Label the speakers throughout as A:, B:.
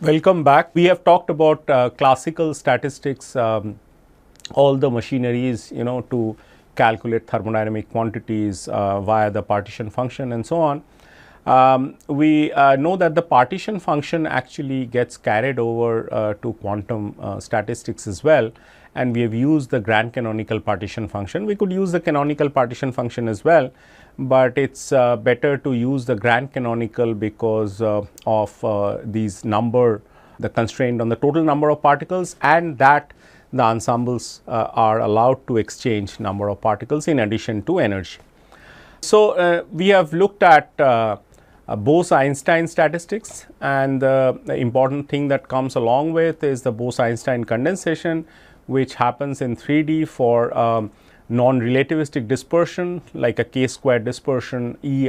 A: Welcome back. We have talked about classical statistics, all the machineries, to calculate thermodynamic quantities via the partition function and so on. We know that the partition function actually gets carried over to quantum statistics as well, and we have used the grand canonical partition function. We could use the canonical partition function as well, but it's better to use the grand canonical because of these the constraint on the total number of particles, and that the ensembles are allowed to exchange number of particles in addition to energy. So, we have looked at Bose-Einstein statistics, and the important thing that comes along with is the Bose-Einstein condensation, which happens in 3D for non-relativistic dispersion like a k square dispersion, E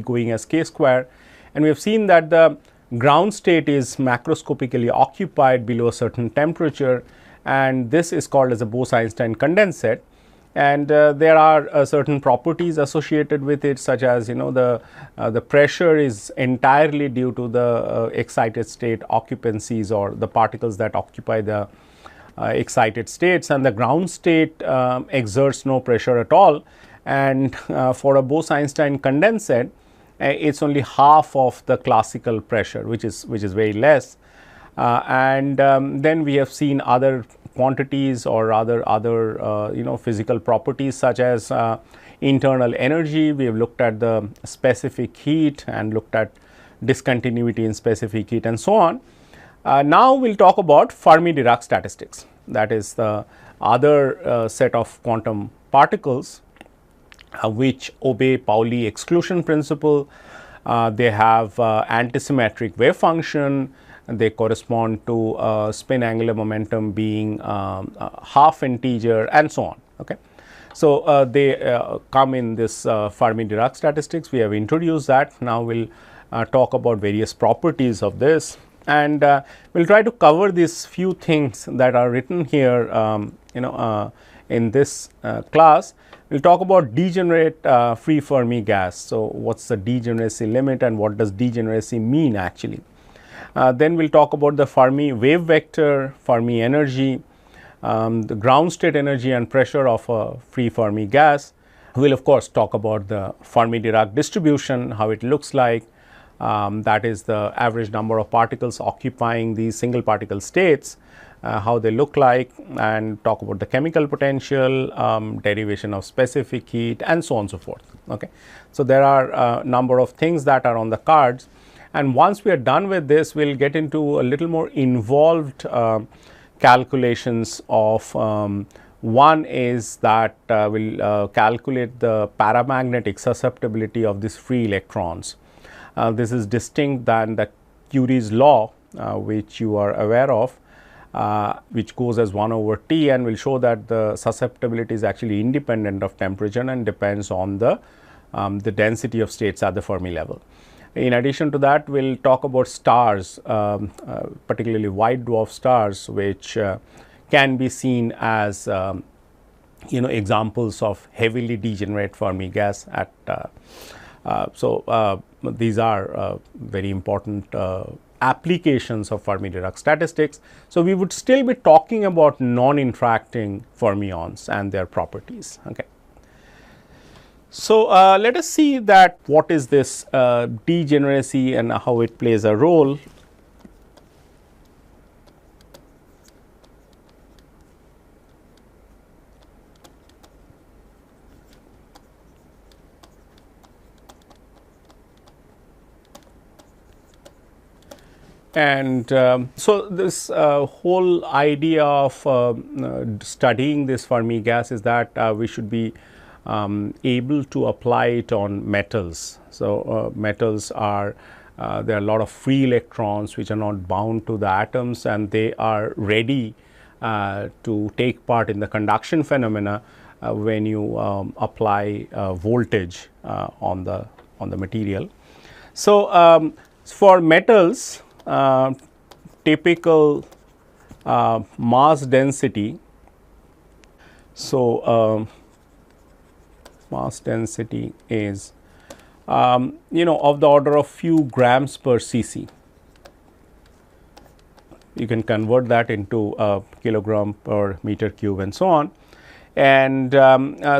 A: going as k square, and we have seen that the ground state is macroscopically occupied below a certain temperature, and this is called as a Bose-Einstein condensate. And there are certain properties associated with it, such as the pressure is entirely due to the excited state occupancies or the particles that occupy the excited states, and the ground state exerts no pressure at all. And for a Bose-Einstein condensate, it's only half of the classical pressure, which is very less. Then we have seen other quantities or other physical properties, such as internal energy. We have looked at the specific heat and looked at discontinuity in specific heat and so on. Now we will talk about Fermi-Dirac statistics, that is the other set of quantum particles which obey Pauli exclusion principle. They have antisymmetric wave function. They correspond to spin angular momentum being half integer and so on. Okay. So, they come in this Fermi-Dirac statistics. We have introduced that. Now, we will talk about various properties of this, and we will try to cover these few things that are written here in this class. We will talk about degenerate free Fermi gas. So, what is the degeneracy limit and what does degeneracy mean actually? Then we will talk about the Fermi wave vector, Fermi energy, the ground state energy and pressure of a free Fermi gas. We will of course talk about the Fermi-Dirac distribution, how it looks like, that is the average number of particles occupying these single particle states, how they look like, and talk about the chemical potential, derivation of specific heat and so on and so forth. Okay. So, there are a number of things that are on the cards. And once we are done with this, we will get into a little more involved calculations of one is that we will calculate the paramagnetic susceptibility of these free electrons. This is distinct than the Curie's law, which you are aware of, which goes as 1 over T, and will show that the susceptibility is actually independent of temperature and depends on the density of states at the Fermi level. In addition to that, we will talk about stars, particularly white dwarf stars, which can be seen as examples of heavily degenerate Fermi gas at these are very important applications of Fermi-Dirac statistics. So, we would still be talking about non-interacting fermions and their properties. Okay. So, let us see that what is this degeneracy and how it plays a role. And so, this whole idea of studying this Fermi gas is that we should be able to apply it on metals. So, metals are there are a lot of free electrons which are not bound to the atoms, and they are ready to take part in the conduction phenomena when you apply voltage on the material. So, for metals, typical mass density. So, mass density is of the order of few grams per cc. you can convert that into kilogram per meter cube and so on. And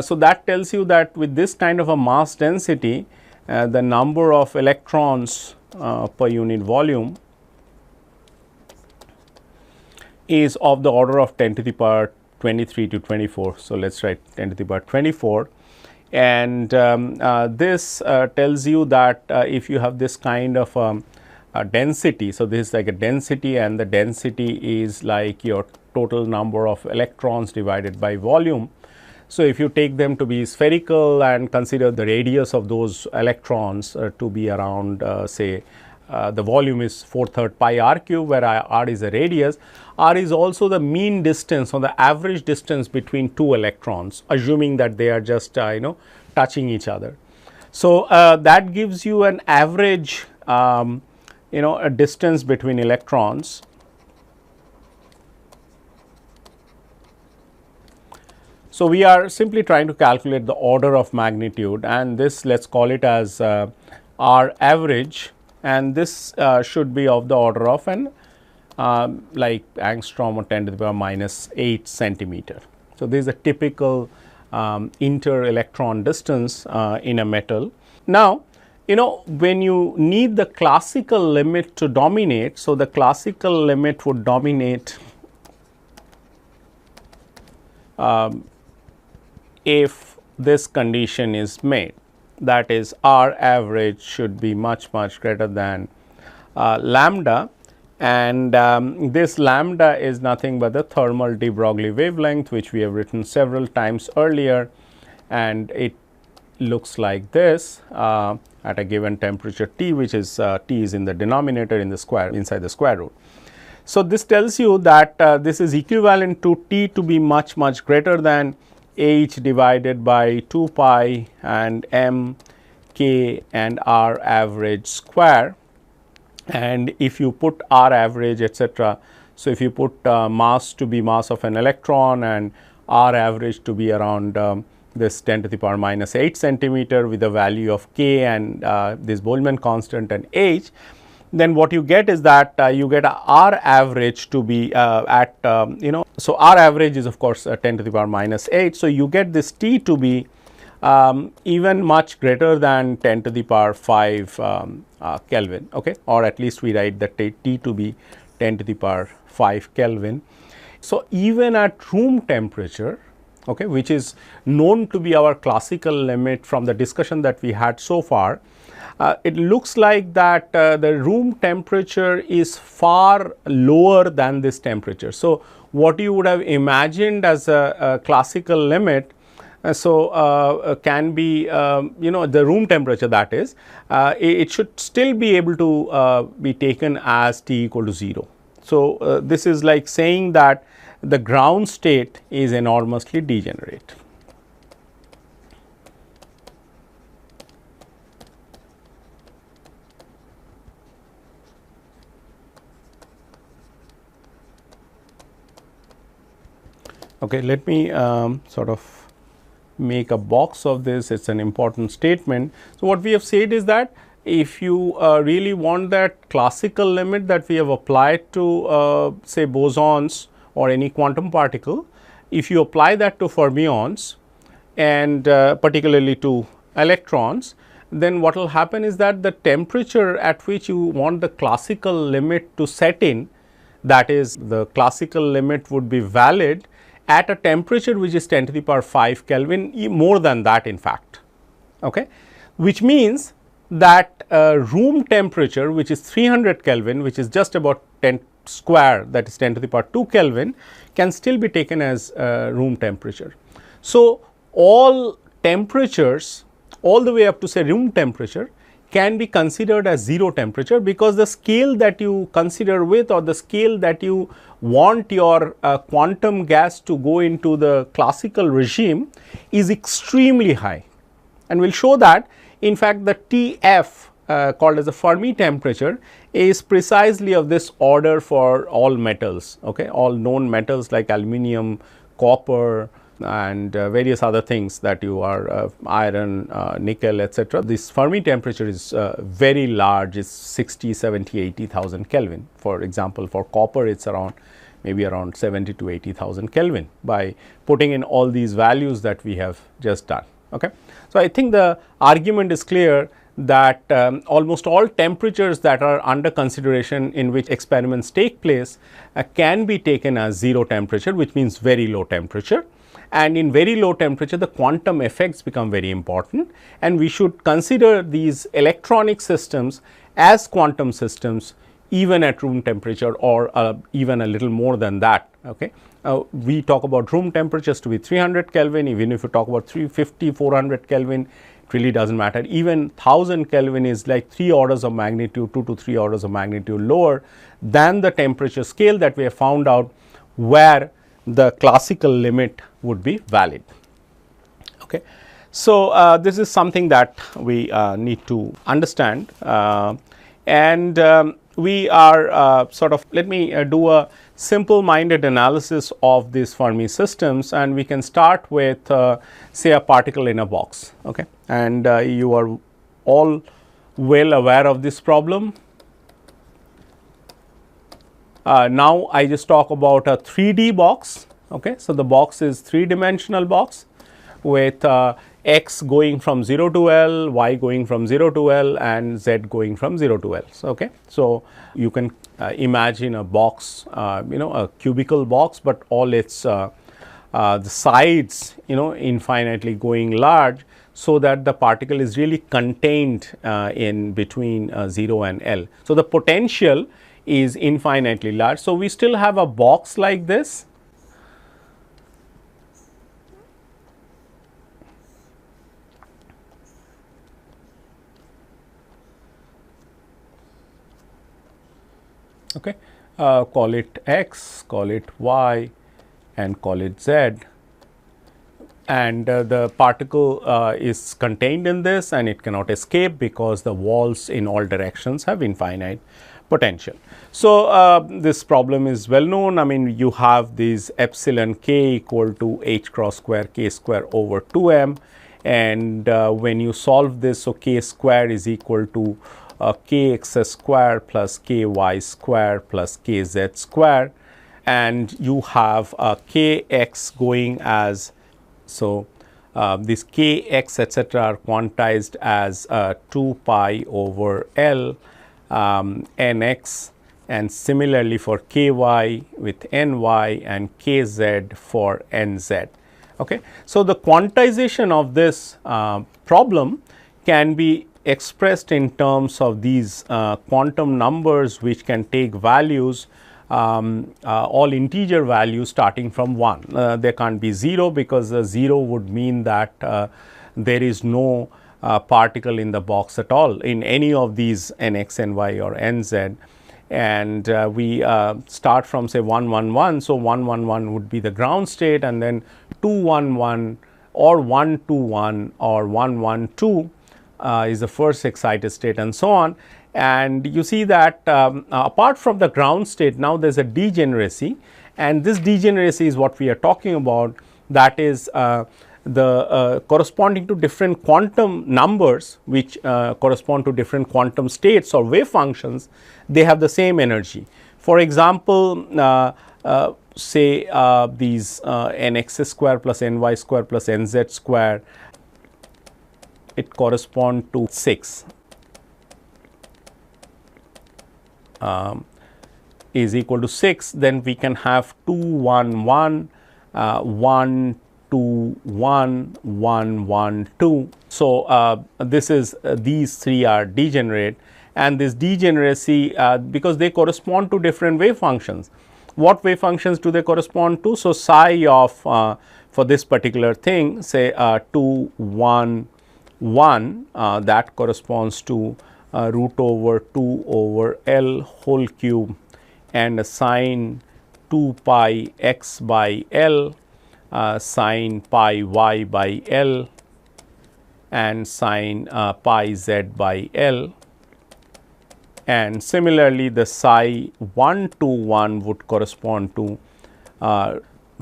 A: so that tells you that with this kind of a mass density, the number of electrons per unit volume is of the order of 10 to the power 23 to 24. So, let us write 10 to the power 24, and this tells you that if you have this kind of a density. So, this is like a density, and the density is like your total number of electrons divided by volume. So, if you take them to be spherical and consider the radius of those electrons to be around say the volume is 4/3 pi r cube, where r is the radius. R is also the mean distance or the average distance between two electrons, assuming that they are just touching each other. So, that gives you an average a distance between electrons. So, we are simply trying to calculate the order of magnitude, and this let us call it as R average, and this should be of the order of an like angstrom or 10 to the power minus 8 centimeter. So, this is a typical inter-electron distance in a metal. Now, when you need the classical limit to dominate, so the classical limit would dominate if this condition is made, that is R average should be much greater than lambda, and this lambda is nothing but the thermal de Broglie wavelength, which we have written several times earlier, and it looks like this at a given temperature T, which is T is in the denominator in the square inside the square root. So, this tells you that this is equivalent to T to be much greater than H divided by 2 pi and m k and R average square. And if you put R average etc. So, if you put mass to be mass of an electron and R average to be around this 10 to the power minus 8 centimeter with the value of k and this Boltzmann constant and H, then what you get is that you get a R average to be at so R average is of course 10 to the power minus 8. So, you get this T to be even much greater than 10 to the power 5 Kelvin, okay, or at least we write the T to be 10 to the power 5 Kelvin. So, even at room temperature, okay, which is known to be our classical limit from the discussion that we had so far, it looks like that the room temperature is far lower than this temperature. So, what you would have imagined as a classical limit can be the room temperature, that is it should still be able to be taken as T equal to 0. So, this is like saying that the ground state is enormously degenerate. Okay, let me sort of make a box of this. It is an important statement. So, what we have said is that if you really want that classical limit that we have applied to say bosons or any quantum particle, if you apply that to fermions and particularly to electrons, then what will happen is that the temperature at which you want the classical limit to set in, that is the classical limit would be valid at a temperature which is 10 to the power 5 Kelvin, more than that in fact, okay, which means that room temperature, which is 300 Kelvin, which is just about 10 square, that is 10 to the power 2 Kelvin, can still be taken as room temperature. So, all temperatures all the way up to say room temperature can be considered as 0 temperature, because the scale that you consider with, or the scale that you want your quantum gas to go into the classical regime, is extremely high. And we will show that in fact the TF called as the Fermi temperature is precisely of this order for all metals, okay, all known metals like aluminum, copper, and various other things that you are iron, nickel, etc. This Fermi temperature is very large, it's 60, 70, 80,000 Kelvin. For example, for copper it's around maybe around 70 to 80,000 Kelvin by putting in all these values that we have just done. Okay. So, I think the argument is clear that almost all temperatures that are under consideration in which experiments take place can be taken as 0 temperature, which means very low temperature. And in very low temperature, the quantum effects become very important, and we should consider these electronic systems as quantum systems even at room temperature, or even a little more than that. Okay. We talk about room temperatures to be 300 Kelvin, even if you talk about 350, 400 Kelvin, it really does not matter. Even 1000 Kelvin is like 3 orders of magnitude, 2 to 3 orders of magnitude lower than the temperature scale that we have found out where the classical limit would be valid. Okay. So, this is something that we need to understand, and we are sort of, let me do a simple minded analysis of these Fermi systems, and we can start with say a particle in a box. Okay. And you are all well aware of this problem. Now, I just talk about a 3D box. Okay. So, the box is 3-dimensional box with x going from 0 to L, y going from 0 to L, and z going from 0 to L. So, okay. So, you can imagine a box, a cubical box, but all its the sides infinitely going large, so that the particle is really contained in between 0 and L. So, the potential is infinitely large. So, we still have a box like this. Okay. Call it x, call it y, and call it z, and the particle is contained in this, and it cannot escape because the walls in all directions have infinite potential. So, this problem is well known. I mean, you have these epsilon k equal to h cross square k square over 2 m, and when you solve this, so k square is equal to kx square plus ky square plus kz square, and you have kx going as, so this kx etc. are quantized as 2 pi over L nx, and similarly for ky with ny and kz for nz. Okay. So, the quantization of this problem can be expressed in terms of these quantum numbers, which can take values all integer values starting from 1. There can't be 0, because 0 would mean that there is no particle in the box at all in any of these nx, ny or nz, and we start from say 1 1 1. So, 1 1 1 would be the ground state, and then 2 1 1 or 1 2 1 or 1 1 2 is the first excited state, and so on. And you see that apart from the ground state, now there is a degeneracy, and this degeneracy is what we are talking about, that is the corresponding to different quantum numbers, which correspond to different quantum states or wave functions, they have the same energy. For example, say these nx square plus ny square plus nz square, it corresponds to 6 is equal to 6, then we can have 2 1 1 1 2 1 1 1 2. So, this is these three are degenerate, and this degeneracy because they correspond to different wave functions. What wave functions do they correspond to? So, psi of for this particular thing, say 2 1 1, that corresponds to root over 2 over L whole cube, and a sine 2 pi x by L, sine pi y by L, and sine pi z by L. And similarly, the psi 1 2 1 would correspond to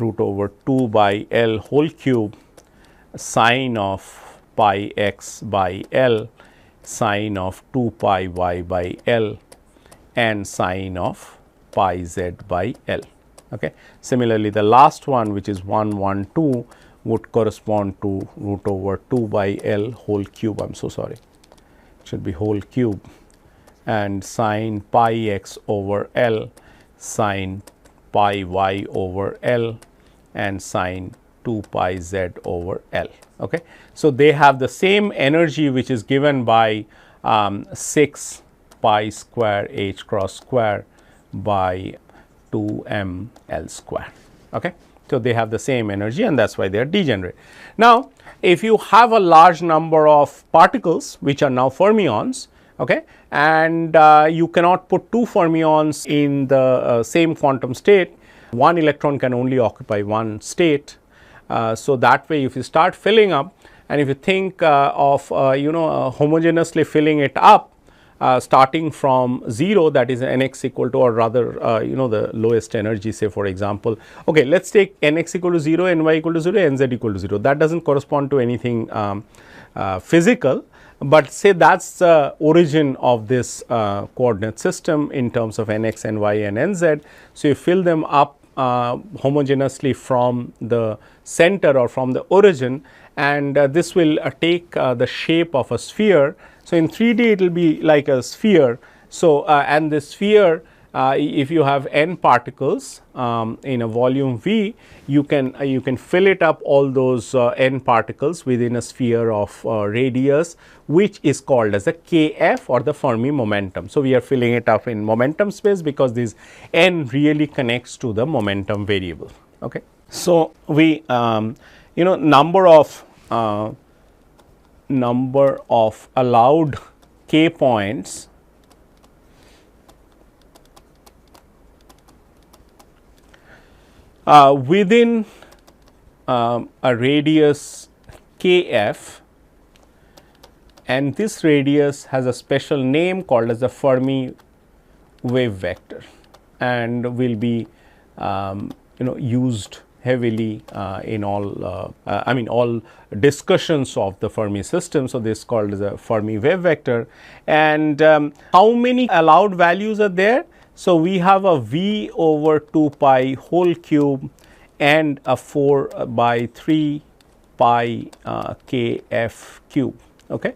A: root over 2 by L whole cube sine of pi x by L, sine of 2 pi y by L, and sine of pi z by L. Okay. Similarly, the last one, which is 1 1 2, would correspond to root over 2 by L whole cube. I am so sorry, it should be whole cube, and sine pi x over L, sine pi y over L, and sine 2 pi z over L. Okay. So, they have the same energy which is given by 6 pi square h cross square by 2 m L square. Okay. So, they have the same energy, and that is why they are degenerate. Now, if you have a large number of particles which are now fermions, okay, and you cannot put two fermions in the same quantum state, one electron can only occupy one state. So, that way if you start filling up, and if you think of homogeneously filling it up, starting from 0, that is nx equal to, or rather the lowest energy, say for example, okay, let us take nx equal to 0, ny equal to 0, nz equal to 0. That does not correspond to anything physical, but say that is the origin of this coordinate system in terms of nx, ny and nz. So, you fill them up homogeneously from the center or from the origin, and this will take the shape of a sphere. So, in 3D it will be like a sphere. So, and the sphere, if you have n particles in a volume V, you can fill it up, all those n particles within a sphere of radius, which is called as a kf, or the Fermi momentum. So, we are filling it up in momentum space because this n really connects to the momentum variable. Okay. So, we number of allowed k points within a radius kf, and this radius has a special name called as the Fermi wave vector, and will be used heavily in all all discussions of the Fermi system. So, this is called as a Fermi wave vector. And how many allowed values are there? So, we have a V over 2 pi whole cube and a 4 by 3 pi kf cube. Okay.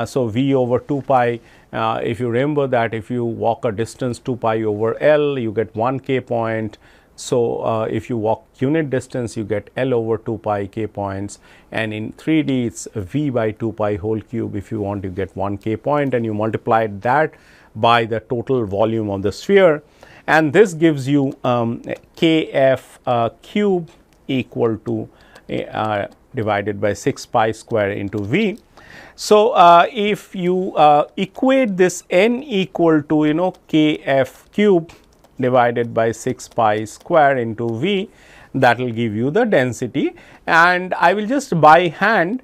A: So, V over 2 pi, if you remember that if you walk a distance 2 pi over L, you get 1 k point. So, if you walk unit distance, you get L over 2 pi k points, and in 3D it is V by 2 pi whole cube. If you want, you get 1 k point, and you multiply that by the total volume of the sphere, and this gives you kf cube equal to divided by 6 pi square into V. So, if you equate this n equal to kf cube divided by 6 pi square into V, that will give you the density, and I will just by hand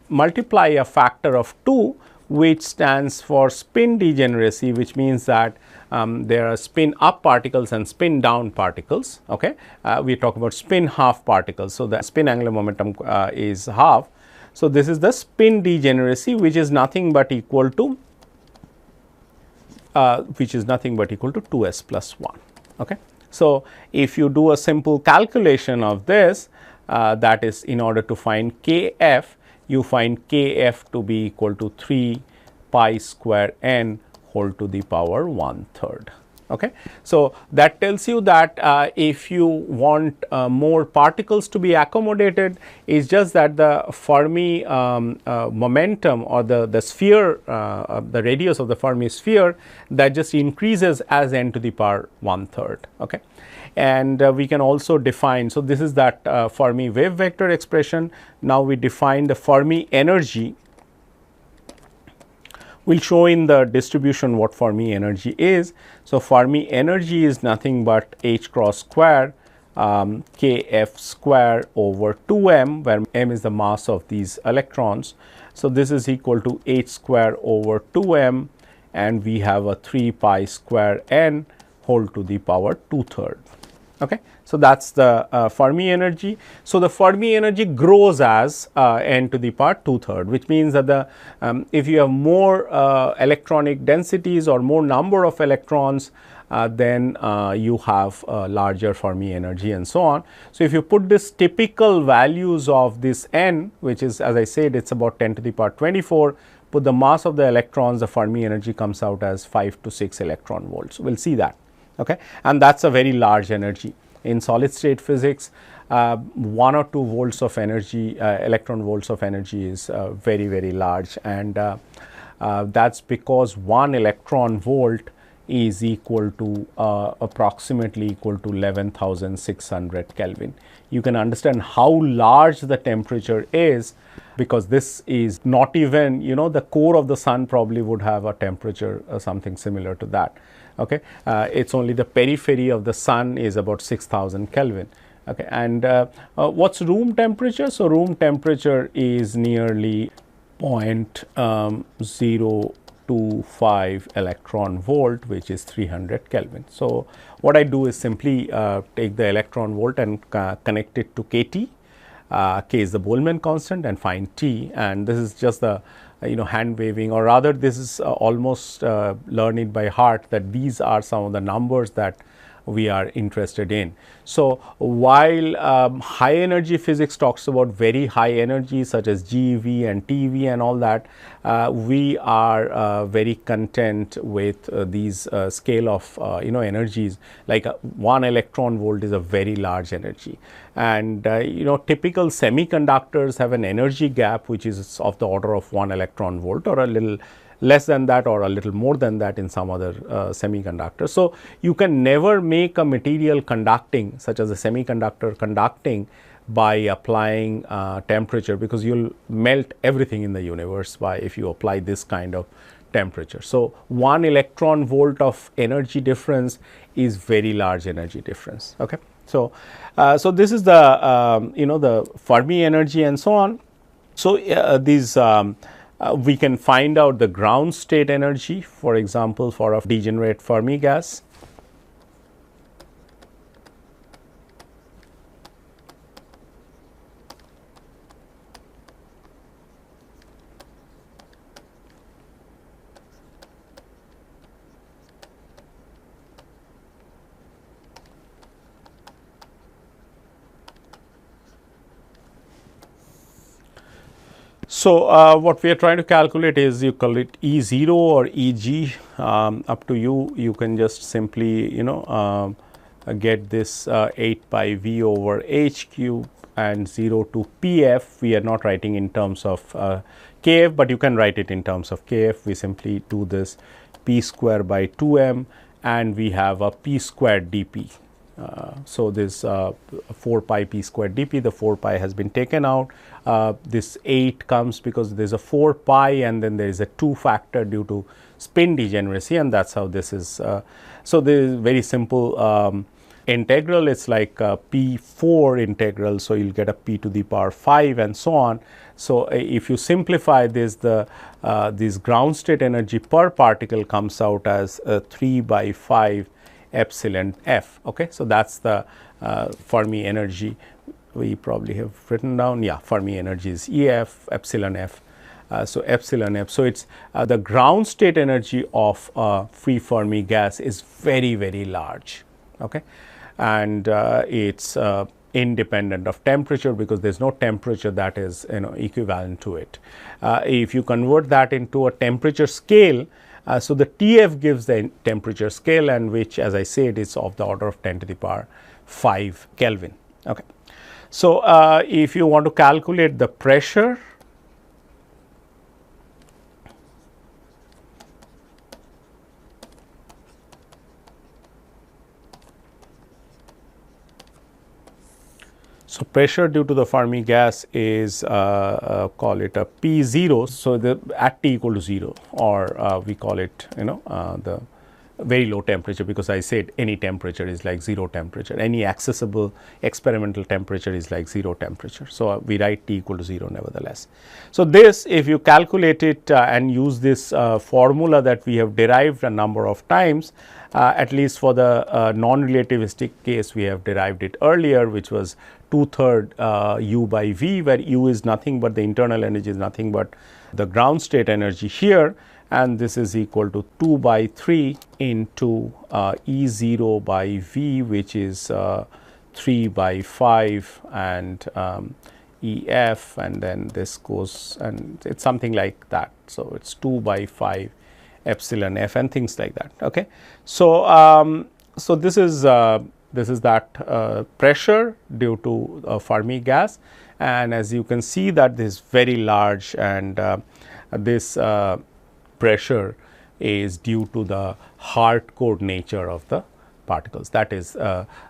A: multiply a factor of 2, which stands for spin degeneracy, which means that there are spin up particles and spin down particles. Okay. We talk about spin half particles. So, the spin angular momentum is half. So, this is the spin degeneracy, which is nothing but equal to 2s plus 1. Okay. So, if you do a simple calculation of this, that is, in order to find kf, you find kf to be equal to 3 pi square n whole to the power 1/3. Okay. So, that tells you that if you want more particles to be accommodated, is just that the Fermi momentum, or the sphere, the radius of the Fermi sphere, that just increases as n to the power 1/3. Okay. And we can also define, so this is that Fermi wave vector expression. Now, we define the Fermi energy. We will show in the distribution what Fermi energy is. So, Fermi energy is nothing but h cross square kf square over 2m, where m is the mass of these electrons. So, this is equal to h square over 2m, and we have a 3 pi square n whole to the power 2/3. Okay. So, that is the Fermi energy. So, the Fermi energy grows as n to the power 2/3, which means that the if you have more electronic densities or more number of electrons, then you have larger Fermi energy and so on. So, if you put this typical values of this n, which is, as I said, it is about 10 to the power 24, put the mass of the electrons, the Fermi energy comes out as 5 to 6 electron volts. We will see that. Okay. And that is a very large energy. In solid state physics, 1 or 2 volts of energy, electron volts of energy is very, very large, and that is because 1 electron volt is equal to approximately equal to 11,600 Kelvin. You can understand how large the temperature is, because this is not even, the core of the sun probably would have a temperature something similar to that. Okay. It is only the periphery of the sun is about 6,000 Kelvin. Okay. And what is room temperature? So, room temperature is nearly 0.025 electron volt, which is 300 Kelvin. So, what I do is simply take the electron volt and connect it to kT. K is the Boltzmann constant, and find T, and this is just the hand waving, or rather this is almost learn it by heart, that these are some of the numbers that we are interested in. So, while high energy physics talks about very high energy such as GeV and TeV and all that, we are very content with these scale of energies, like 1 electron volt is a very large energy, and typical semiconductors have an energy gap which is of the order of 1 electron volt, or a little less than that or a little more than that in some other semiconductors. So, you can never make a material conducting, such as a semiconductor conducting, by applying temperature, because you will melt everything in the universe by if you apply this kind of temperature. So, 1 electron volt of energy difference is very large energy difference. Okay. So, so this is the the Fermi energy and so on. So, these we can find out the ground state energy, for example, for a degenerate Fermi gas. So, what we are trying to calculate is, you call it E0 or EG, up to you. You can just simply get this 8 pi V over H cube and 0 to PF. We are not writing in terms of KF, but you can write it in terms of KF. We simply do this P square by 2m, and we have a P squared dP. So, this 4 pi P squared dP, the 4 pi has been taken out. This 8 comes because there is a 4 pi, and then there is a 2 factor due to spin degeneracy, and that is how this is. So, this is very simple integral. It is like P4 integral. So, you will get a P to the power 5 and so on. So, if you simplify this, the this ground state energy per particle comes out as 3 by 5 epsilon f. Okay. So, that is the Fermi energy. We probably have written down, yeah, Fermi energy is EF epsilon f. So, epsilon f. So, it is the ground state energy of free Fermi gas is very, very large. Okay. And it is independent of temperature, because there is no temperature that is equivalent to it. If you convert that into a temperature scale, so the TF gives the temperature scale, and which, as I said, is of the order of 10 to the power 5 Kelvin. Okay. So, if you want to calculate the pressure, so pressure due to the Fermi gas is call it a P0. So, the at T equal to 0, or we call it the very low temperature, because I said any temperature is like 0 temperature, any accessible experimental temperature is like 0 temperature. So, we write T equal to 0 nevertheless. So, this if you calculate it and use this formula that we have derived a number of times, at least for the non-relativistic case we have derived it earlier, which was 2/3 U by V, where U is nothing but the internal energy is nothing but the ground state energy here, and this is equal to 2 by 3 into E 0 by V, which is 3 by 5, and E f, and then this goes, and it is something like that. So, it is 2 by 5 epsilon f and things like that. Okay. So, so this is that pressure due to Fermi gas, and as you can see that this is very large, and this pressure is due to the hardcore nature of the particles. That is,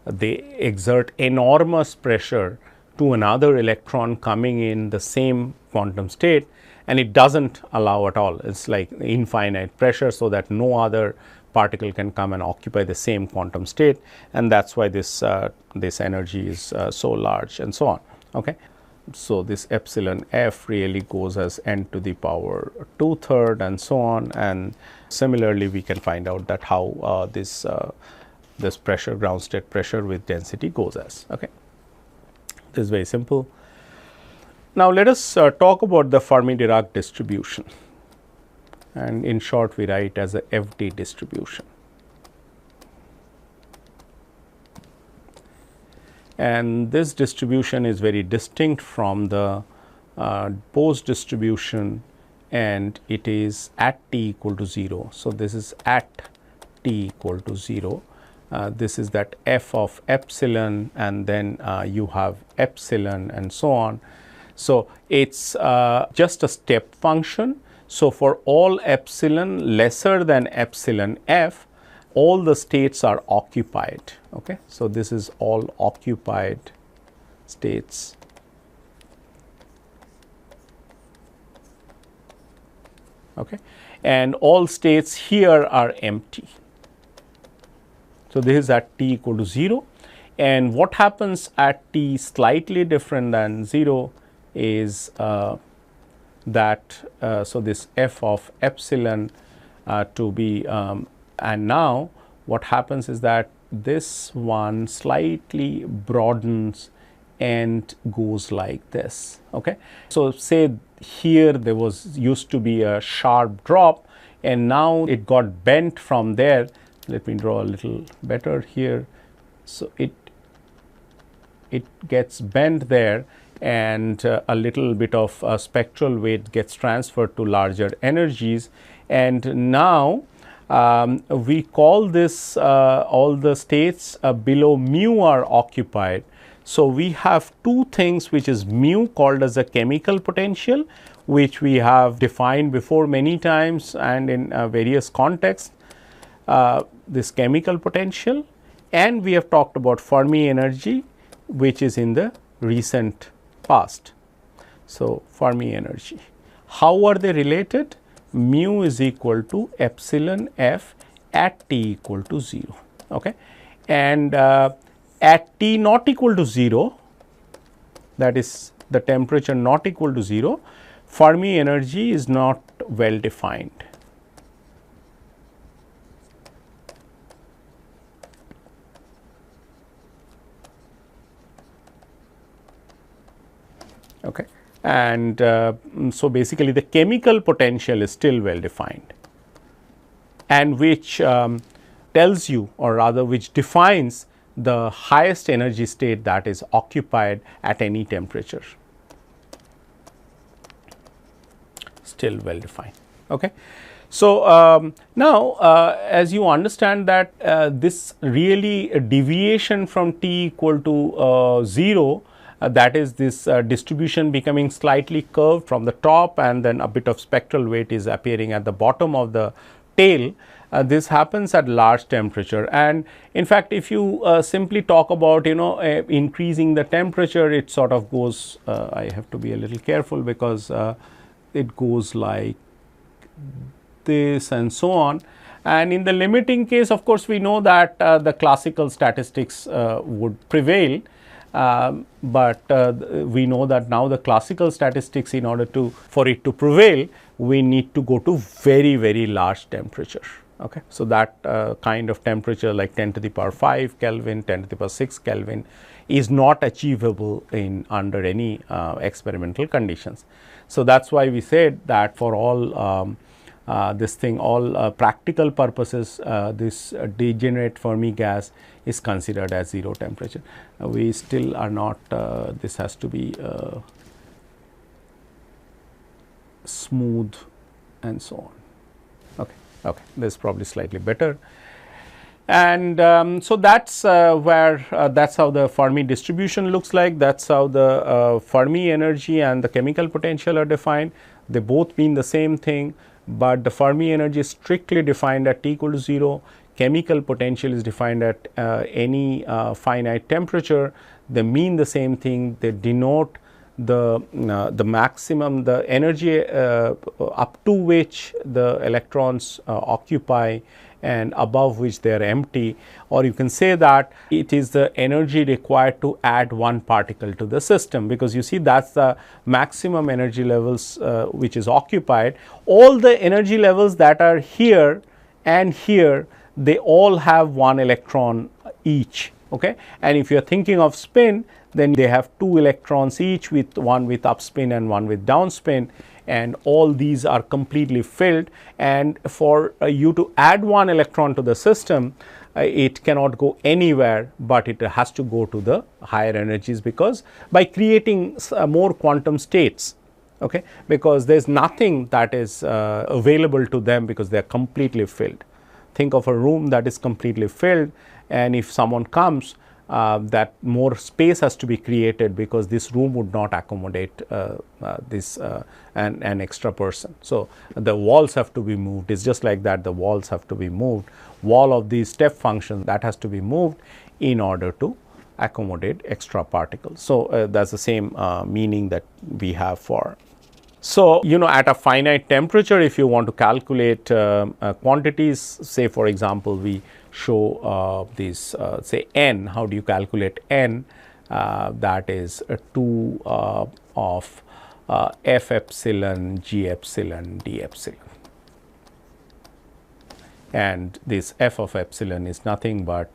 A: they exert enormous pressure to another electron coming in the same quantum state, and it does not allow at all. It is like infinite pressure, so that no other particle can come and occupy the same quantum state, and that is why this energy is so large, and so on. Okay. So, this epsilon f really goes as n to the power 2/3 and so on, and similarly we can find out that how this pressure, ground state pressure with density goes as. Okay. This is very simple. Now, let us talk about the Fermi-Dirac distribution, and in short we write as a FD distribution. And this distribution is very distinct from the Bose distribution, and it is at t equal to 0. So, this is at t equal to 0. This is that f of epsilon, and then you have epsilon and so on. So, it is just a step function. So, for all epsilon lesser than epsilon f, all the states are occupied. Okay. So, this is all occupied states. Okay. And all states here are empty. So, this is at t equal to 0, and what happens at t slightly different than 0 is that so this f of epsilon to be and now what happens is that this one slightly broadens and goes like this. Okay. So, say here there was used to be a sharp drop, and now it got bent from there. Let me draw a little better here. So, it gets bent there, and a little bit of spectral weight gets transferred to larger energies, and now we call this all the states below mu are occupied. So, we have two things which is mu called as a chemical potential, which we have defined before many times and in various contexts, this chemical potential, and we have talked about Fermi energy, which is in the recent past. So, Fermi energy. How are they related? Mu is equal to epsilon f at t equal to 0. Okay. And at t not equal to 0, that is the temperature not equal to 0, Fermi energy is not well defined. Okay. And so, basically the chemical potential is still well defined, and which tells you, or rather which defines the highest energy state that is occupied at any temperature, still well defined. Okay. So, now as you understand that this really deviation from t equal to 0, that is this distribution becoming slightly curved from the top, and then a bit of spectral weight is appearing at the bottom of the tail. This happens at large temperature, and in fact, if you simply talk about increasing the temperature, it sort of goes, I have to be a little careful because it goes like this and so on, And in the limiting case, of course, we know that the classical statistics would prevail, but we know that now the classical statistics, in order for it to prevail, we need to go to very, very large temperature. Okay. So, that kind of temperature like 10 to the power 5 Kelvin, 10 to the power 6 Kelvin is not achievable in under any experimental conditions. So, that is why we said that for all all practical purposes, this degenerate Fermi gas is considered as 0 temperature. We still are not, this has to be smooth and so on. Okay, this is probably slightly better. And so, that is where that is how the Fermi distribution looks like, that is how the Fermi energy and the chemical potential are defined. They both mean the same thing, but the Fermi energy is strictly defined at T equal to 0, chemical potential is defined at any finite temperature. They mean the same thing, they denote the maximum, the energy up to which the electrons occupy and above which they are empty, or you can say that it is the energy required to add one particle to the system, because you see that is the maximum energy levels which is occupied. All the energy levels that are here and here, they all have one electron each. Okay? And if you are thinking of spin, then they have 2 electrons each, with one with upspin and one with downspin, and all these are completely filled. And for you to add one electron to the system, it cannot go anywhere, but it has to go to the higher energies, because by creating more quantum states. Okay? Because there is nothing that is available to them, because they are completely filled. Think of a room that is completely filled, and if someone comes, that more space has to be created, because this room would not accommodate an extra person. So, the walls have to be moved. It is just like that, the walls have to be moved, wall of these step function that has to be moved in order to accommodate extra particles. So, that is the same meaning that we have for. So, at a finite temperature, if you want to calculate quantities, say for example, we show these say n. How do you calculate n? That is 2 of f epsilon, g epsilon, d epsilon, and this f of epsilon is nothing but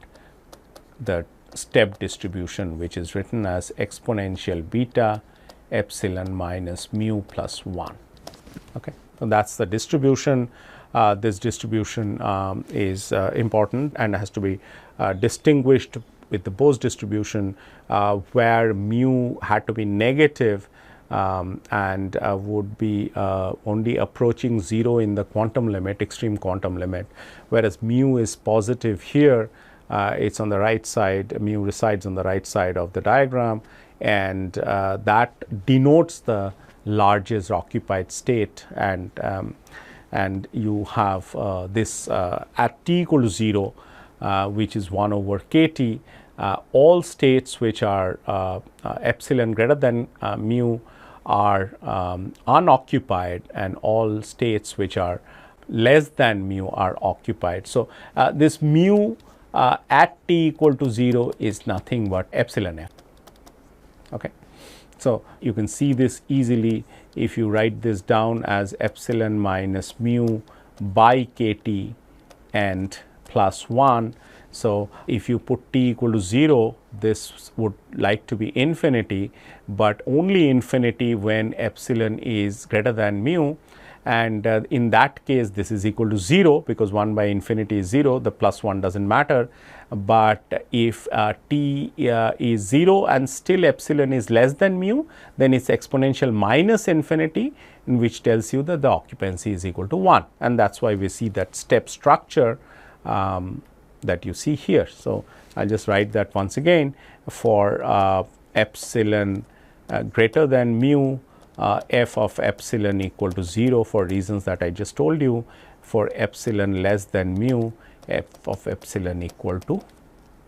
A: the step distribution, which is written as exponential beta epsilon minus mu plus 1. Okay. So, that is the distribution. This distribution is important and has to be distinguished with the Bose distribution, where mu had to be negative and would be only approaching 0 in the quantum limit, extreme quantum limit, whereas mu is positive here. It is on the right side, mu resides on the right side of the diagram, and that denotes the largest occupied state, and you have this at t equal to 0, which is 1 over kT. All states which are epsilon greater than mu are unoccupied, and all states which are less than mu are occupied. So, this mu at t equal to 0 is nothing but epsilon f. Okay. So, you can see this easily if you write this down as epsilon minus mu by kT and plus 1. So, if you put t equal to 0, this would like to be infinity, but only infinity when epsilon is greater than mu, and in that case this is equal to 0, because 1 by infinity is 0, the plus 1 does not matter. But if t is 0 and still epsilon is less than mu, then it is exponential minus infinity, in which tells you that the occupancy is equal to 1, and that is why we see that step structure that you see here. So, I will just write that once again. For epsilon greater than mu, f of epsilon equal to 0 for reasons that I just told you. For epsilon less than mu, f of epsilon equal to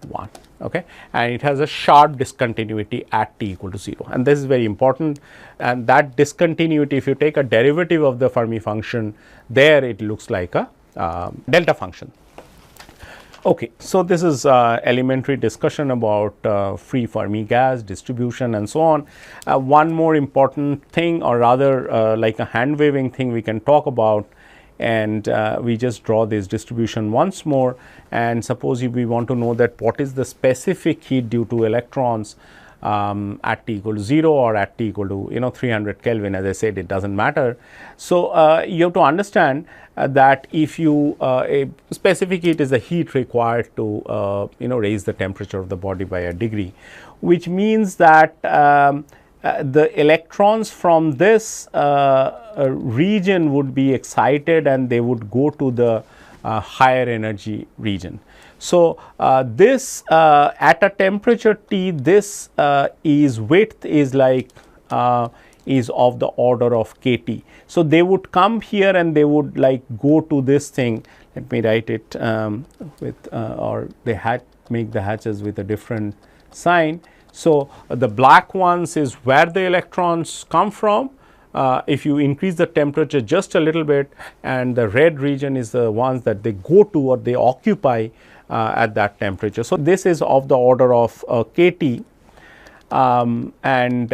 A: 1. Okay. And it has a sharp discontinuity at t equal to 0, and this is very important. And that discontinuity, if you take a derivative of the Fermi function, there it looks like a delta function. Okay, so this is elementary discussion about free Fermi gas distribution and so on. One more important thing, or rather like a hand waving thing we can talk about, and we just draw this distribution once more. And suppose if we want to know that what is the specific heat due to electrons at T equal to 0 or at T equal to 300 Kelvin, as I said, it does not matter. So, you have to understand that if you a specific heat is the heat required to raise the temperature of the body by a degree, which means that the electrons from this region would be excited and they would go to the higher energy region. So, this at a temperature T, this is width is like is of the order of kT. So, they would come here and they would like go to this thing. Let me write it with or they make the hatches with a different sign. So, the black ones is where the electrons come from. If you increase the temperature just a little bit, and the red region is the ones that they go to or they occupy at that temperature. So, this is of the order of kT, and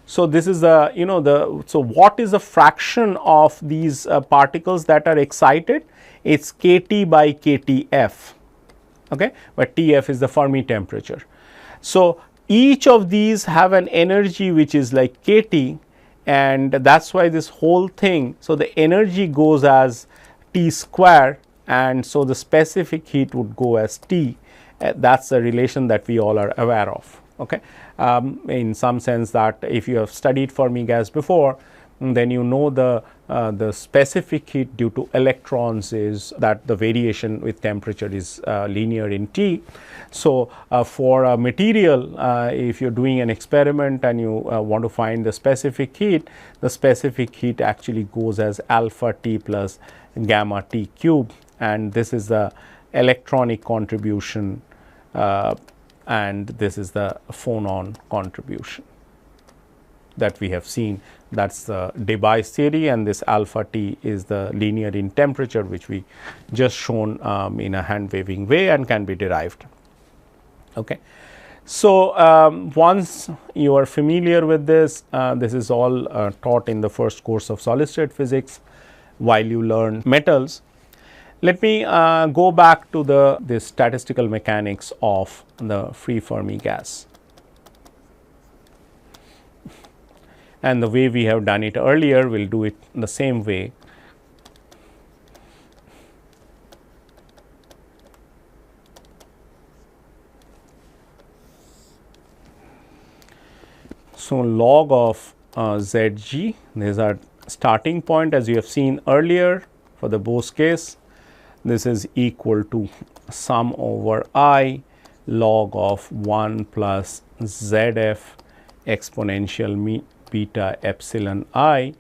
A: so this is the so what is the fraction of these particles that are excited? It's kT by kTf, okay, but Tf is the Fermi temperature. So, each of these have an energy which is like kT, and that is why this whole thing, so the energy goes as T square, and so the specific heat would go as T. That is the relation that we all are aware of. Okay. In some sense, that if you have studied Fermi gas before, then you know the specific heat due to electrons is that the variation with temperature is linear in T. So, for a material, if you are doing an experiment and you want to find the specific heat actually goes as alpha T plus gamma T cube, and this is the electronic contribution and this is the phonon contribution that we have seen. That is the Debye theory, and this alpha T is the linear in temperature, which we just shown in a hand waving way and can be derived. Okay. So, once you are familiar with this, this is all taught in the first course of solid state physics while you learn metals. Let me go back to the statistical mechanics of the free Fermi gas. And the way we have done it earlier, we will do it the same way. So, log of Zg, these are starting point as you have seen earlier for the Bose case. This is equal to sum over I log of 1 plus Zf exponential beta epsilon I.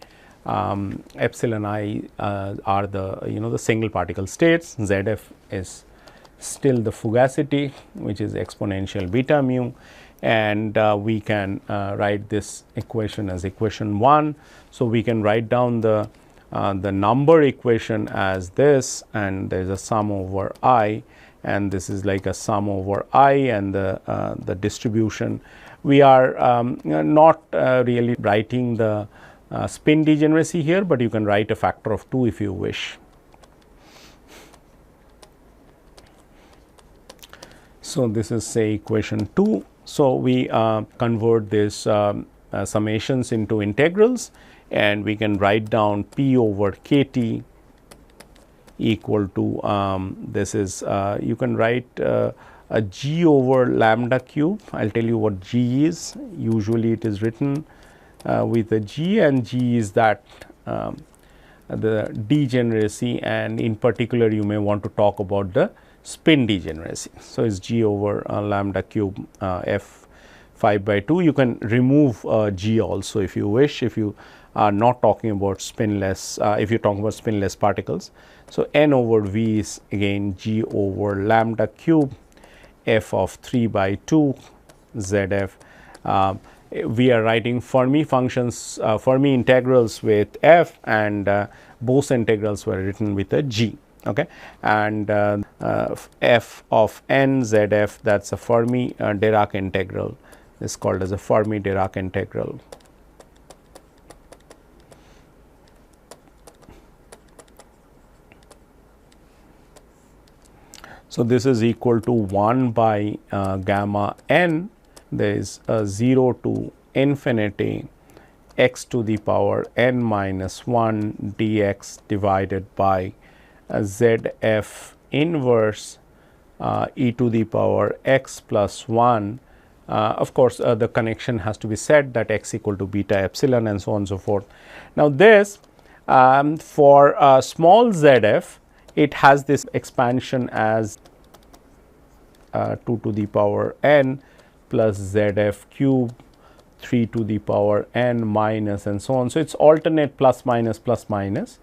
A: Epsilon I are the the single particle states. Zf is still the fugacity, which is exponential beta mu, and we can write this equation as equation 1. So, we can write down the number equation as this, and there is a sum over I, and this is like a sum over I and the distribution. We are not really writing the spin degeneracy here, but you can write a factor of 2 if you wish. So, this is say equation 2. So, we convert this summations into integrals, and we can write down P over kT equal to this is you can write a G over lambda cube. I will tell you what G is. Usually it is written with a G, and G is that the degeneracy, and in particular you may want to talk about the spin degeneracy. So, it is G over lambda cube F 5 by 2. You can remove G also if you wish, if you are not talking about spinless, if you are talking about spinless particles. So, N over V is again G over lambda cube F of 3 by 2 ZF. We are writing Fermi functions, Fermi integrals with F, and Bose integrals were written with a G. Okay. And f of n ZF, that is a Fermi-Dirac integral, is called as a Fermi-Dirac integral. So, this is equal to 1 by gamma n, there is 0 to infinity x to the power n minus 1 dx divided by ZF inverse e to the power x plus 1. Of course, the connection has to be set that x equal to beta epsilon and so on and so forth. Now, this for small ZF, it has this expansion as 2 to the power n plus ZF cube 3 to the power n minus and so on. So, it is alternate plus minus plus minus.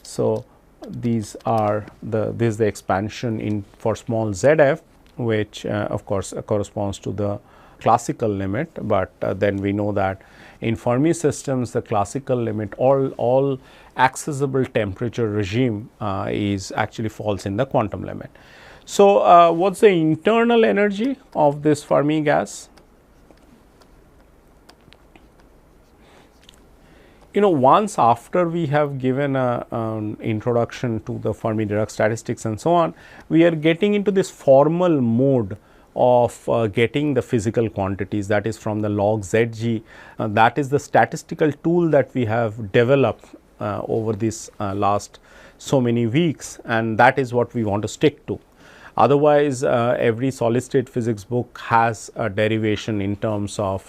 A: So, these are this is the expansion in for small ZF, which of course corresponds to the classical limit, but then we know that in Fermi systems the classical limit all accessible temperature regime is actually falls in the quantum limit. So, what is the internal energy of this Fermi gas? Once after we have given an introduction to the Fermi-Dirac statistics and so on, we are getting into this formal mode of getting the physical quantities, that is from the log Zg. That is the statistical tool that we have developed over this last so many weeks, and that is what we want to stick to. Otherwise, every solid state physics book has a derivation in terms of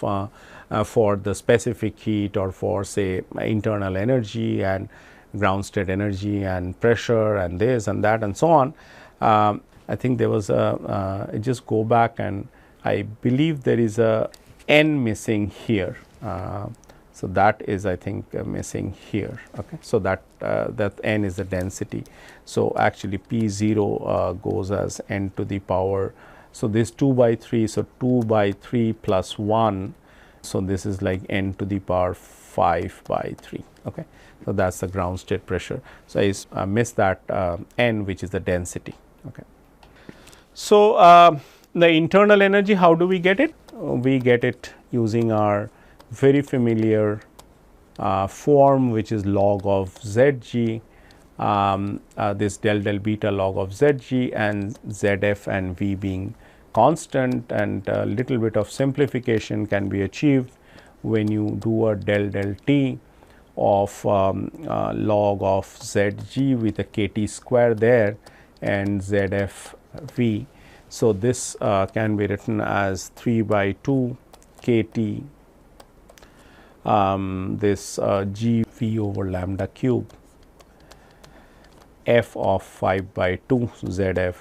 A: for the specific heat or for say internal energy and ground state energy and pressure and this and that and so on. I think there was a just go back and I believe there is a n missing here. So, that is I think missing here. Okay. So, that n is the density. So, actually P 0 goes as n to the power. So, this 2 by 3. So, 2 by 3 plus 1. So, this is like n to the power 5 by 3. Okay. So, that is the ground state pressure. So, I missed that n, which is the density. Okay. So, the internal energy, how do we get it? We get it using our very familiar form, which is log of Zg, this del beta log of Zg and Zf and V being constant, and a little bit of simplification can be achieved when you do a del t of log of Zg with a kt square there and Zf V. So, this can be written as 3 by 2 kt this G V over lambda cube f of 5 by 2 ZF.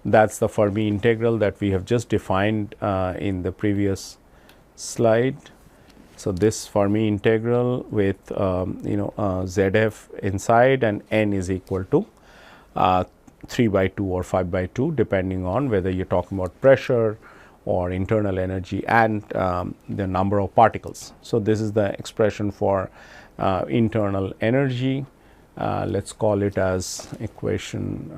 A: That is the Fermi integral that we have just defined in the previous slide. So, this Fermi integral with ZF inside and n is equal to 3 by 2 or 5 by 2 depending on whether you are talking about pressure or internal energy and the number of particles. So, this is the expression for internal energy. Let us call it as equation.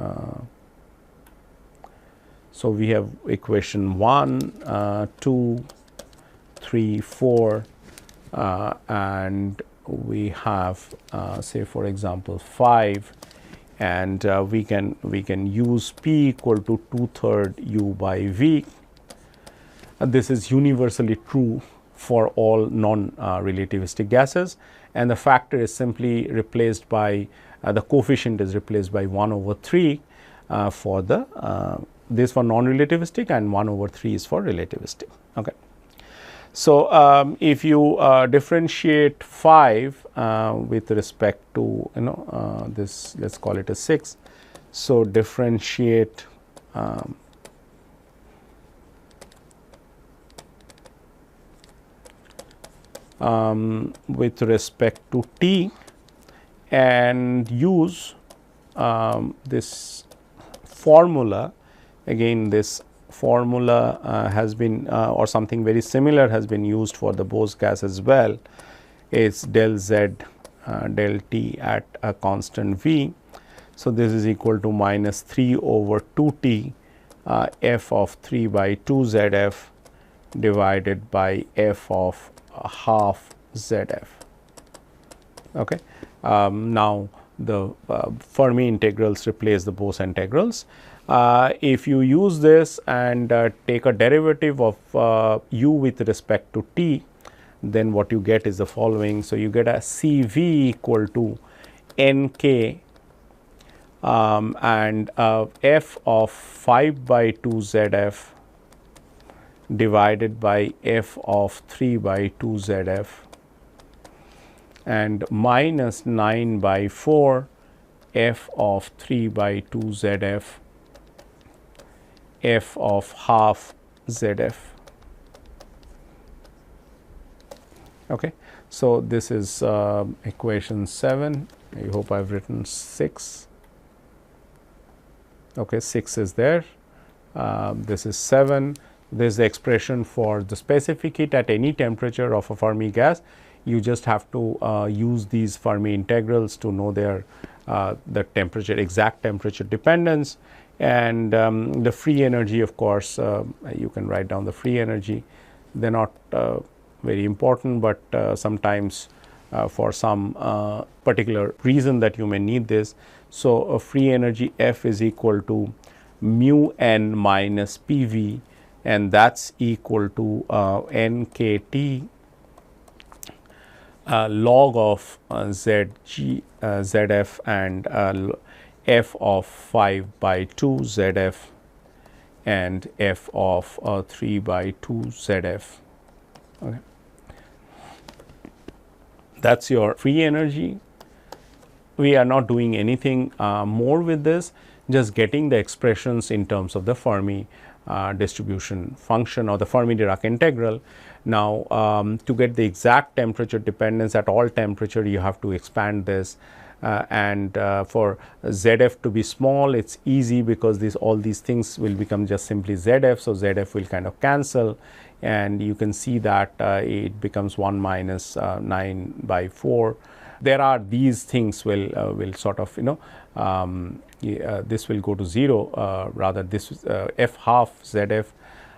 A: So, we have equation 1, 2, 3, 4 and we have say for example 5, and we can use P equal to 2/3 U by V. This is universally true for all non-relativistic gases, and the factor is simply replaced by the coefficient is replaced by 1/3 for the this for non-relativistic and 1/3 is for relativistic. Okay. So, if you differentiate 5 with respect to this, let us call it a 6. So, differentiate with respect to t and use this formula. Again, this formula has been or something very similar has been used for the Bose gas as well. It is del Z del T at a constant V. So, this is equal to minus 3 over 2 t f of 3 by 2 z f divided by f of half z f. Okay. Now, the Fermi integrals replace the Bose integrals. If you use this and take a derivative of u with respect to t, then what you get is the following. So, you get a C v equal to n k and f of 5 by 2 z f divided by f of 3 by 2 z f and minus 9 by 4 f of 3 by 2 z f f of half z f. Okay. So, this is equation 7. I hope I have written 6. Okay, 6 is there. This is 7. This is the expression for the specific heat at any temperature of a Fermi gas. You just have to use these Fermi integrals to know their the temperature, exact temperature dependence, and the free energy. Of course, you can write down the free energy. They are not very important, but sometimes for some particular reason that you may need this. So, a free energy F is equal to mu n minus P v, and that is equal to n k t log of z g z f and f of 5 by 2 z f and f of 3 by 2 z f. Okay. That is your free energy. We are not doing anything more with this, just getting the expressions in terms of the Fermi distribution function or the Fermi-Dirac integral. Now, to get the exact temperature dependence at all temperature, you have to expand this and for z f to be small, it is easy because all these things will become just simply z f. So, z f will kind of cancel, and you can see that it becomes 1 minus 9 by 4. There are these things will sort of this will go to 0, rather this f half z f.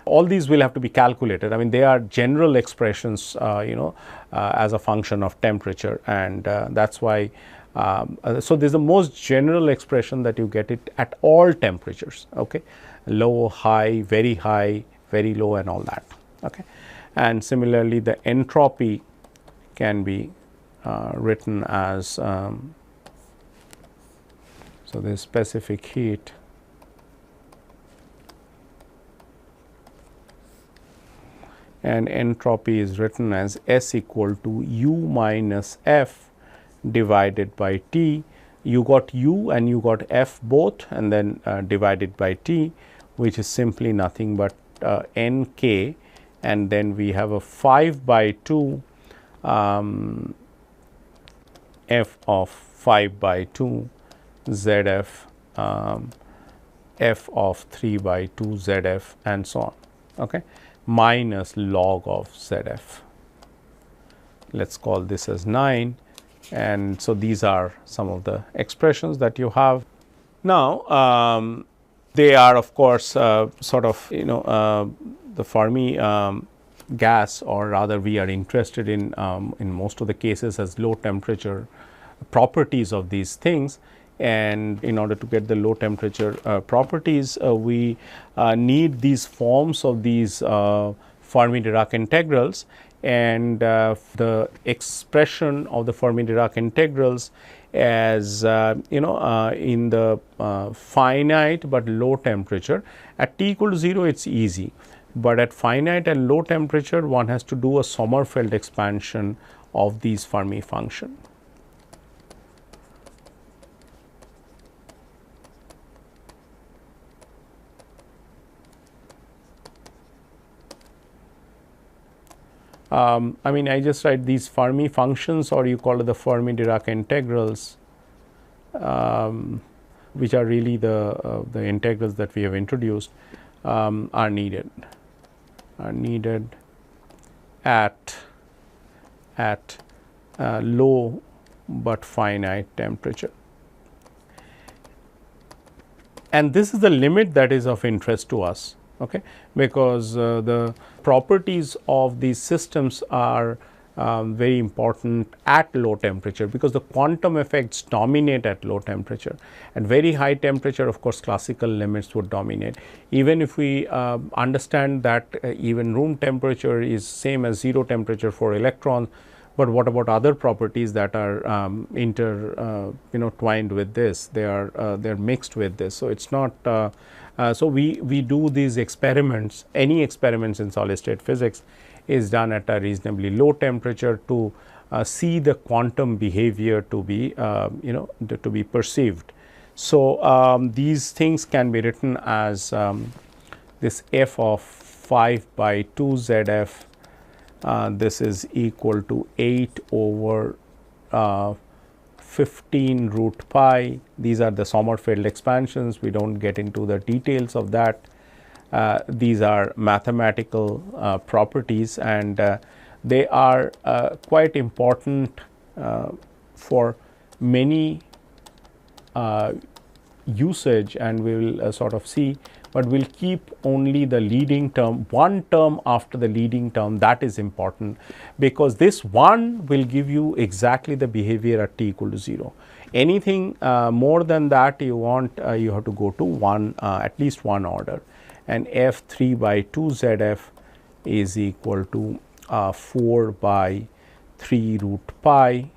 A: All these will have to be calculated. I mean, they are general expressions as a function of temperature, and that is why. So, this is the most general expression that you get it at all temperatures, okay? Low, high, very low, and all that. Okay. And similarly, the entropy can be written as so the specific heat and entropy is written as S equal to U minus F divided by T. You got U and you got F both, and then divided by T, which is simply nothing but N K, and then we have a 5 by 2 f of 5 by 2 z f f of 3 by 2 z f and so on, okay, minus log of z f. Let us call this as 9, and so these are some of the expressions that you have. Now, they are of course sort of the Fermi gas, or rather we are interested in most of the cases as low temperature properties of these things, and in order to get the low temperature properties we need these forms of these Fermi-Dirac integrals, and the expression of the Fermi-Dirac integrals as in the finite but low temperature. At t equal to 0 it is easy, but at finite and low temperature one has to do a Sommerfeld expansion of these Fermi function. I mean, I just write these Fermi functions, or you call it the Fermi-Dirac integrals, which are really the integrals that we have introduced, are needed at low but finite temperature. and this is the limit that is of interest to us, okay, because the properties of these systems are very important at low temperature, because the quantum effects dominate at low temperature. At very high temperature, of course, classical limits would dominate. Even if we understand that even room temperature is same as 0 temperature for electrons, but what about other properties that are twined with this? They are they're mixed with this. So it's not. So we do these experiments. Any experiments in solid state physics is done at a reasonably low temperature to see the quantum behavior to be to be perceived. So these things can be written as this f of 5 by 2 ZF. This is equal to 8 over 15 root pi. These are the Sommerfeld expansions. We do not get into the details of that. These are mathematical properties, and they are quite important for many usage, and we will sort of see, but we will keep only the leading term, one term after the leading term. That is important, because this one will give you exactly the behavior at t equal to 0. Anything more than that, you want you have to go to one, at least one order, and f 3 by 2 ZF is equal to 4 by 3 root pi,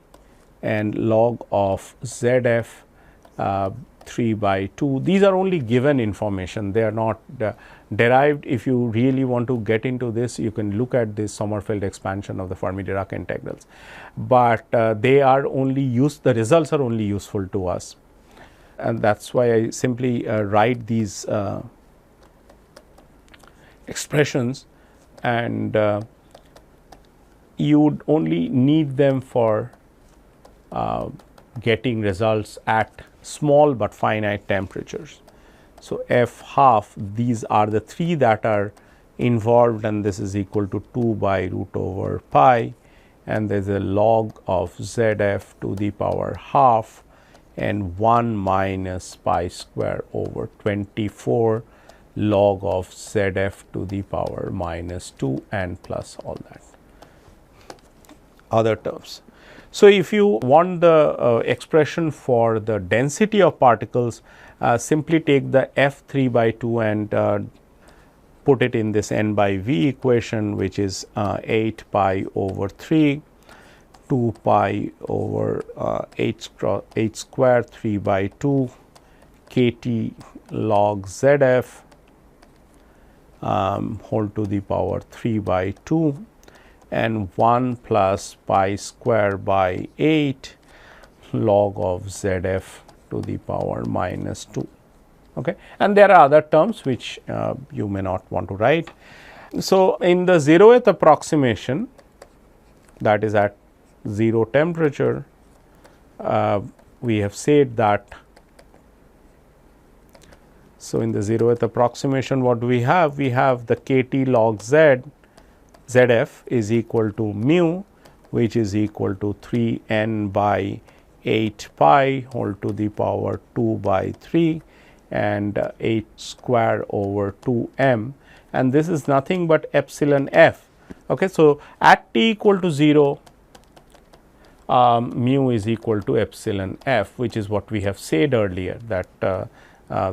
A: and log of ZF 3 by 2. These are only given information, they are not derived. If you really want to get into this, you can look at this Sommerfeld expansion of the Fermi-Dirac integrals, but they are only the results are only useful to us, and that is why I simply write these expressions, and you would only need them for getting results at small but finite temperatures. So, f half, these are the 3 that are involved, and this is equal to 2 by root over pi, and there is a log of ZF to the power half, and 1 minus pi square over 24 log of ZF to the power minus 2, and plus all that other terms. So, if you want the expression for the density of particles, simply take the f 3 by 2 and put it in this n by v equation, which is 8 pi over 3, 2 pi over h square 3 by 2 kT log ZF whole to the power 3 by 2, and 1 plus pi square by 8 log of ZF to the power minus 2. Okay. And there are other terms which you may not want to write. So, in the 0th approximation, that is at 0 temperature, we have said that. So, in the 0th approximation, what do we have? We have the kT log ZF is equal to mu, which is equal to 3 n by 8 pi whole to the power 2 by 3 and 8 square over 2 m, and this is nothing but epsilon f. Okay. So, at t equal to 0, mu is equal to epsilon f, which is what we have said earlier, that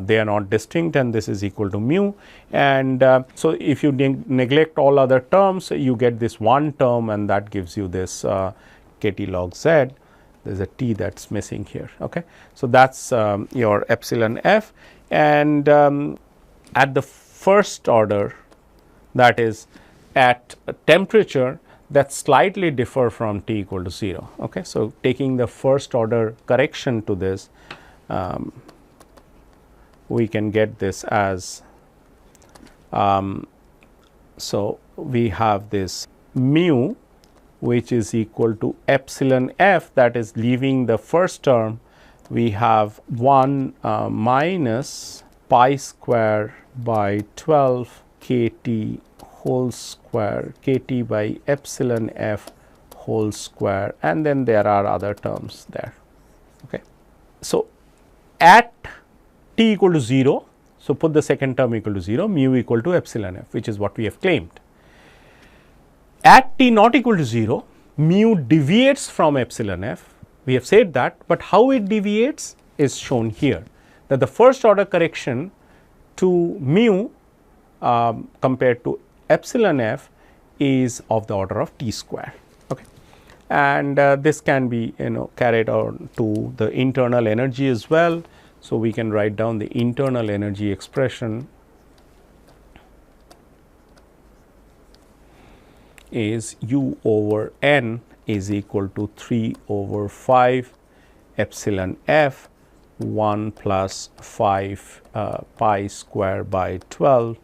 A: they are not distinct, and this is equal to mu. And so, if you neglect all other terms, you get this one term, and that gives you this kT log z. There is a t that is missing here. Okay. So, that is your epsilon f, and at the first order, that is at temperature that slightly differ from t equal to 0. Okay. So, taking the first order correction to this, we can get this as, so we have this mu, which is equal to epsilon f, that is leaving the first term, we have 1 minus pi square by 12 kT whole square, kT by epsilon f whole square, and then there are other terms there. Okay. So, at t equal to 0. So, put the second term equal to 0, mu equal to epsilon f, which is what we have claimed. At t not equal to 0, mu deviates from epsilon f, we have said that, but how it deviates is shown here, that the first order correction to mu compared to epsilon f is of the order of t square. Okay. And this can be carried on to the internal energy as well. So, we can write down the internal energy expression is u over n is equal to 3 over 5 epsilon f 1 plus 5 pi square by 12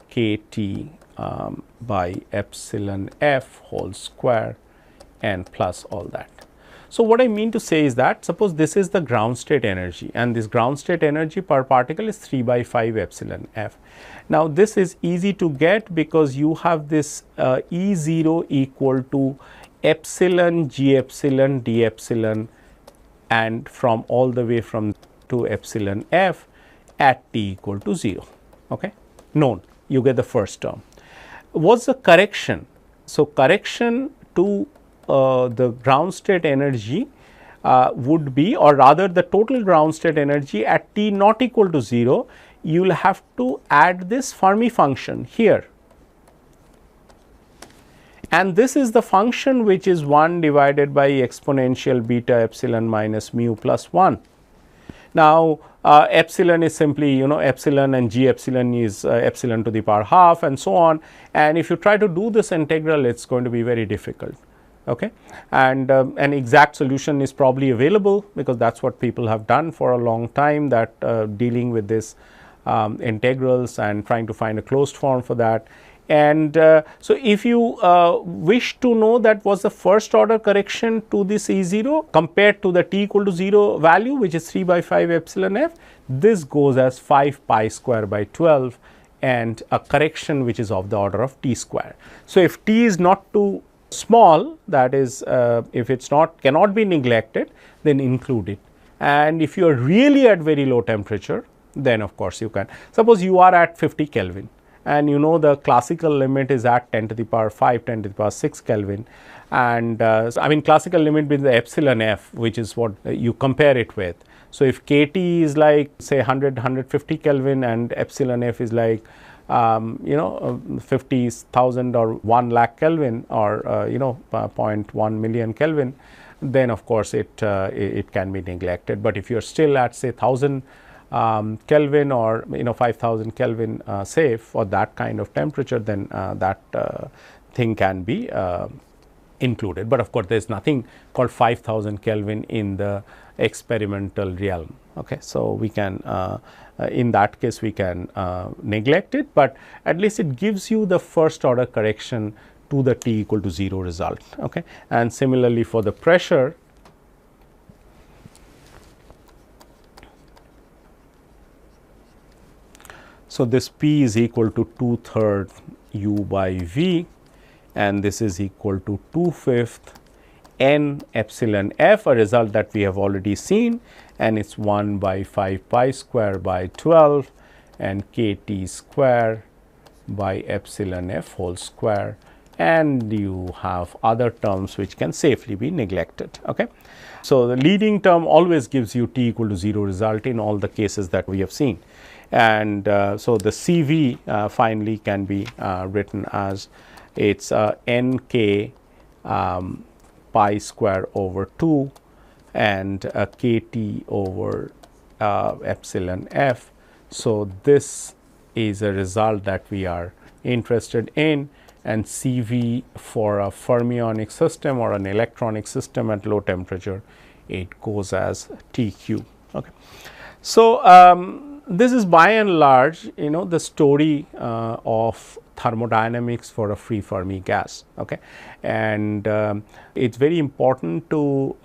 A: k t by epsilon f whole square and plus all that. So, what I mean to say is that suppose this is the ground state energy and this ground state energy per particle is 3 by 5 epsilon f. Now, this is easy to get because you have this E 0 equal to epsilon g epsilon d epsilon and from all the way from to epsilon f at t equal to 0, okay, known, you get the first term. What's the correction? So, correction to the ground state energy would be, or rather the total ground state energy at t not equal to 0, you will have to add this Fermi function here, and this is the function which is 1 divided by exponential beta epsilon minus mu plus 1. Now, epsilon is simply epsilon and g epsilon is epsilon to the power half and so on, and if you try to do this integral it is going to be very difficult. Okay. And an exact solution is probably available because that is what people have done for a long time, that dealing with this integrals and trying to find a closed form for that. And so, if you wish to know that was the first order correction to this E 0 compared to the t equal to 0 value, which is 3 by 5 epsilon f, this goes as 5 pi square by 12 and a correction which is of the order of t square. So, if t is not too small, that is if it is not cannot be neglected, then include it, and if you are really at very low temperature, then of course you can. Suppose you are at 50 Kelvin and the classical limit is at 10 to the power 5, 10 to the power 6 Kelvin, and so I mean classical limit with the epsilon f, which is what you compare it with. So, if KT is like say 100, 150 Kelvin and epsilon f is like 50,000 or 1 lakh Kelvin or 0.1 million Kelvin, then of course it can be neglected. But if you are still at say 1000 Kelvin or 5000 Kelvin say for that kind of temperature, then that thing can be included. But of course, there is nothing called 5000 Kelvin in the experimental realm. Okay. So, we can in that case we can neglect it, but at least it gives you the first order correction to the t equal to 0 result. Okay. And similarly, for the pressure, so this P is equal to 2/3 U by V, and this is equal to 2/5 n epsilon f, a result that we have already seen, and it is 1 by 5 pi square by 12 and k t square by epsilon f whole square, and you have other terms which can safely be neglected. Okay. So, the leading term always gives you t equal to 0 result in all the cases that we have seen, and so the CV finally can be written as it is n k pi square over 2 and k t over epsilon f. So, this is a result that we are interested in, and CV for a fermionic system or an electronic system at low temperature, it goes as TQ. Okay. So, this is by and large the story of thermodynamics for a free Fermi gas. Okay. And it is very important to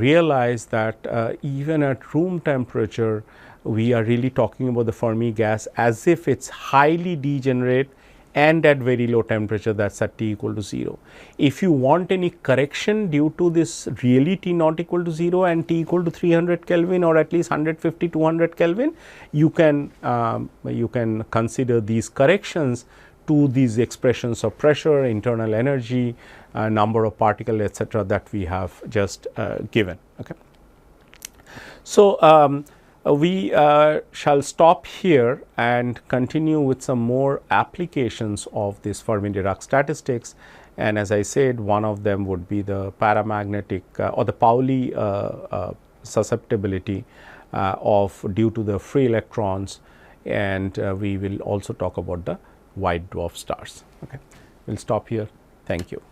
A: realize that even at room temperature, we are really talking about the Fermi gas as if it is highly degenerate and at very low temperature, that is at T equal to 0. If you want any correction due to this really T not equal to 0 and T equal to 300 Kelvin or at least 150 200 Kelvin, you can consider these corrections to these expressions of pressure, internal energy, number of particles, etc., that we have just given. Okay. So, we shall stop here and continue with some more applications of this Fermi-Dirac statistics, and as I said, one of them would be the paramagnetic or the Pauli susceptibility due to the free electrons, and we will also talk about the white dwarf stars. Okay. We will stop here. Thank you.